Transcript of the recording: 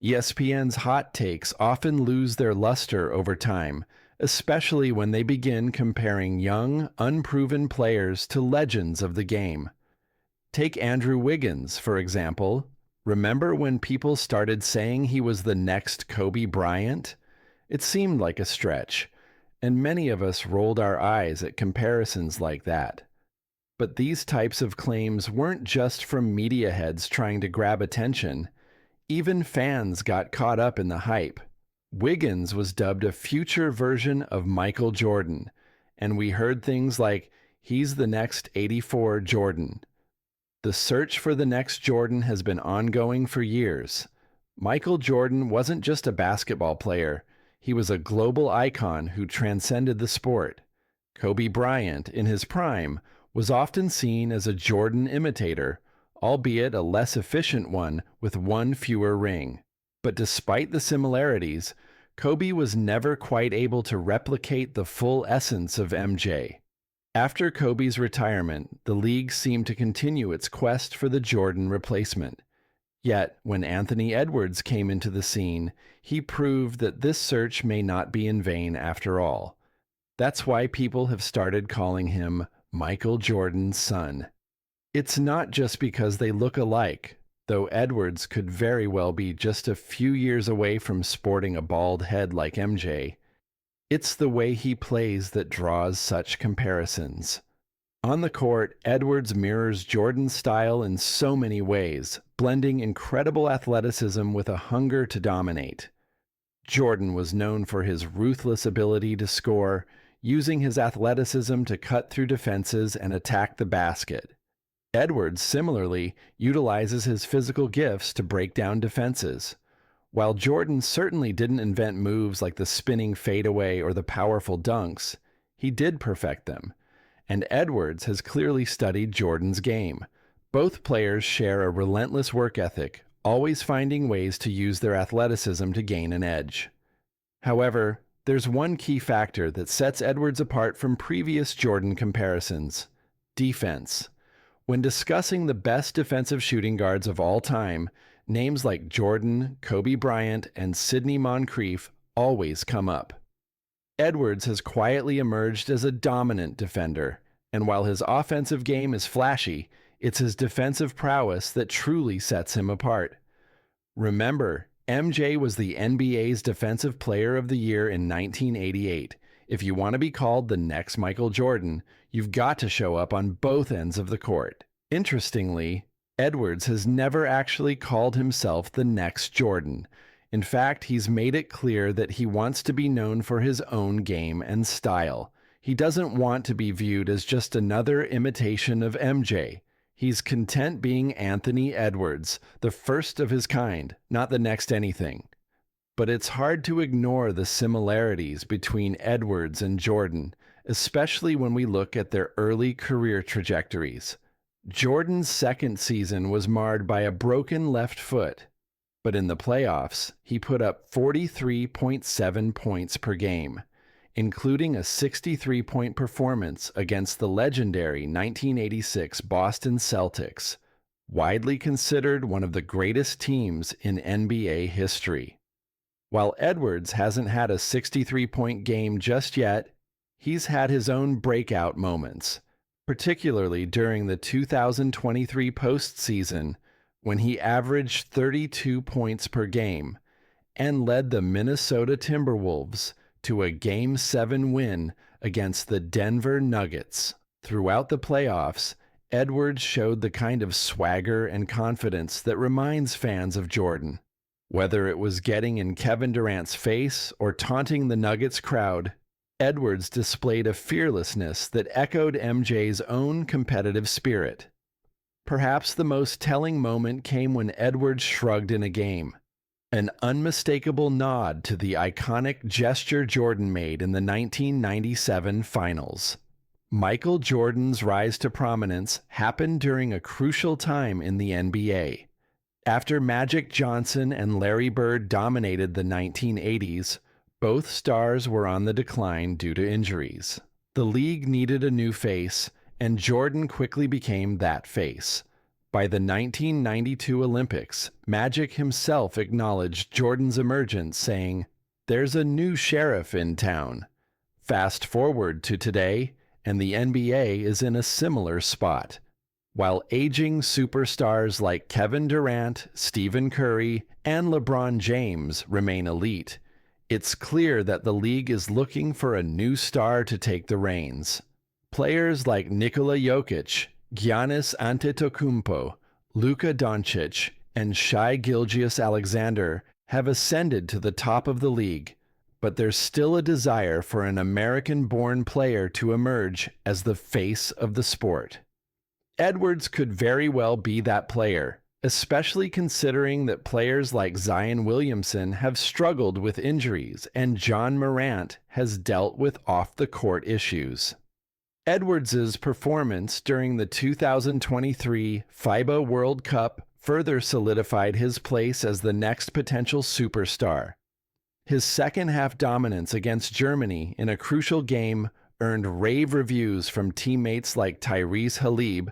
ESPN's hot takes often lose their luster over time, especially when they begin comparing young, unproven players to legends of the game. Take Andrew Wiggins, for example. Remember when people started saying he was the next Kobe Bryant? It seemed like a stretch, and many of us rolled our eyes at comparisons like that. But these types of claims weren't just from media heads trying to grab attention. Even fans got caught up in the hype. Wiggins was dubbed a future version of Michael Jordan, and we heard things like, he's the next 84 Jordan. The search for the next Jordan has been ongoing for years. Michael Jordan wasn't just a basketball player, he was a global icon who transcended the sport. Kobe Bryant, in his prime, was often seen as a Jordan imitator, albeit a less efficient one with one fewer ring. But despite the similarities, Kobe was never quite able to replicate the full essence of MJ. After Kobe's retirement, the league seemed to continue its quest for the Jordan replacement. Yet, when Anthony Edwards came into the scene, he proved that this search may not be in vain after all. That's why people have started calling him Michael Jordan's son. It's not just because they look alike, though Edwards could very well be just a few years away from sporting a bald head like MJ. It's the way he plays that draws such comparisons. On the court, Edwards mirrors Jordan's style in so many ways, blending incredible athleticism with a hunger to dominate. Jordan was known for his ruthless ability to score, using his athleticism to cut through defenses and attack the basket. Edwards, similarly, utilizes his physical gifts to break down defenses. While Jordan certainly didn't invent moves like the spinning fadeaway or the powerful dunks, he did perfect them. And Edwards has clearly studied Jordan's game. Both players share a relentless work ethic, always finding ways to use their athleticism to gain an edge. However, there's one key factor that sets Edwards apart from previous Jordan comparisons: defense. When discussing the best defensive shooting guards of all time, names like Jordan, Kobe Bryant, and Sidney Moncrief always come up. Edwards has quietly emerged as a dominant defender, and while his offensive game is flashy, it's his defensive prowess that truly sets him apart. Remember, MJ was the NBA's Defensive Player of the Year in 1988. If you want to be called the next Michael Jordan, you've got to show up on both ends of the court. Interestingly, Edwards has never actually called himself the next Jordan. In fact, he's made it clear that he wants to be known for his own game and style. He doesn't want to be viewed as just another imitation of MJ. He's content being Anthony Edwards, the first of his kind, not the next anything. But it's hard to ignore the similarities between Edwards and Jordan, especially when we look at their early career trajectories. Jordan's second season was marred by a broken left foot, but in the playoffs, he put up 43.7 points per game, including a 63-point performance against the legendary 1986 Boston Celtics, widely considered one of the greatest teams in NBA history. While Edwards hasn't had a 63-point game just yet, he's had his own breakout moments, particularly during the 2023 postseason when he averaged 32 points per game and led the Minnesota Timberwolves to a Game 7 win against the Denver Nuggets. Throughout the playoffs, Edwards showed the kind of swagger and confidence that reminds fans of Jordan. Whether it was getting in Kevin Durant's face or taunting the Nuggets crowd, Edwards displayed a fearlessness that echoed MJ's own competitive spirit. Perhaps the most telling moment came when Edwards shrugged in a game, an unmistakable nod to the iconic gesture Jordan made in the 1997 finals. Michael Jordan's rise to prominence happened during a crucial time in the NBA. After Magic Johnson and Larry Bird dominated the 1980s, both stars were on the decline due to injuries. The league needed a new face, and Jordan quickly became that face. By the 1992 Olympics, Magic himself acknowledged Jordan's emergence, saying, "There's a new sheriff in town." Fast forward to today, and the NBA is in a similar spot. While aging superstars like Kevin Durant, Stephen Curry, and LeBron James remain elite, it's clear that the league is looking for a new star to take the reins. Players like Nikola Jokic, Giannis Antetokounmpo, Luka Doncic, and Shai Gilgeous-Alexander have ascended to the top of the league, but there's still a desire for an American-born player to emerge as the face of the sport. Edwards could very well be that player, especially considering that players like Zion Williamson have struggled with injuries and John Morant has dealt with off-the-court issues. Edwards's performance during the 2023 FIBA World Cup further solidified his place as the next potential superstar. His second-half dominance against Germany in a crucial game earned rave reviews from teammates like Tyrese Halib,